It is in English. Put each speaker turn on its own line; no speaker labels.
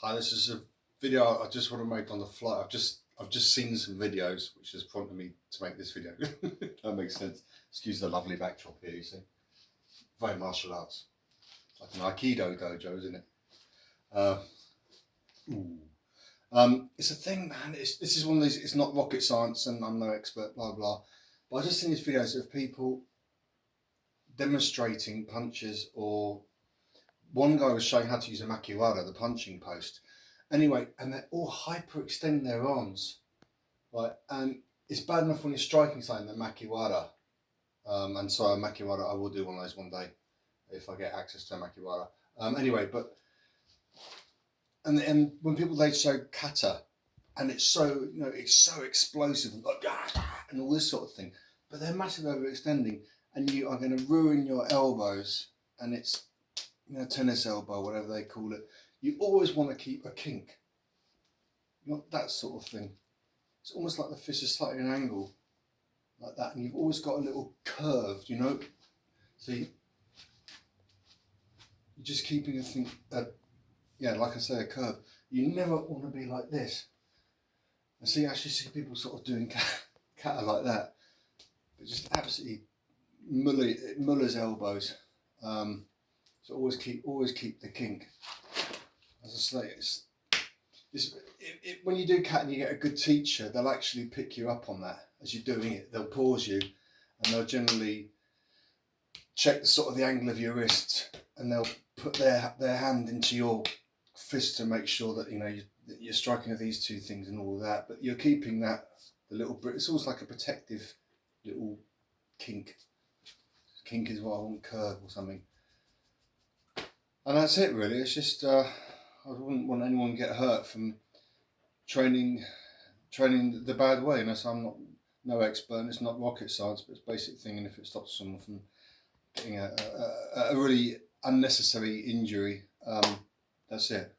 Hi, this is a video I just want to make on the fly. I've just seen some videos which has prompted me to make this video. That makes sense. Excuse the lovely backdrop here, you see. Very martial arts. It's like an Aikido dojo, isn't it? It's a thing, man. This is one of these, it's not rocket science and I'm no expert, blah, blah. But I've just seen these videos of people demonstrating punches, or one guy was showing how to use a makiwara, the punching post. Anyway, and they're all hyperextending their arms, right? And it's bad enough when you're striking something, the makiwara. And so a makiwara, I will do one of those one day if I get access to a makiwara. Anyway, but and when people, they show kata, and it's so, you know, it's so explosive and like and all this sort of thing, but they're massive overextending, and you are going to ruin your elbows. And it's, you know, tennis elbow, whatever they call it. You always want to keep a kink, you know, that sort of thing. It's almost like the fist is slightly at an angle, like that, and you've always got a little curve, you know. So you're just keeping a thing, yeah, like I say, a curve. You never want to be like this. And see, I actually see people sort of doing kata like that, but just absolutely Muller's elbows. So always keep the kink. As I say, when you do kata and you get a good teacher, they'll actually pick you up on that as you're doing it. They'll pause you, and they'll generally check the sort of the angle of your wrist, and they'll put their hand into your fist to make sure that, you know, you're striking with these two things and all of that, but you're keeping that, the little bit. It's almost like a protective little kink. Kink is what I want, curve or something. And that's it, really. It's just I wouldn't want anyone to get hurt from training the bad way. And so I'm no expert, and it's not rocket science, but it's a basic thing. And if it stops someone from getting a really unnecessary injury, that's it.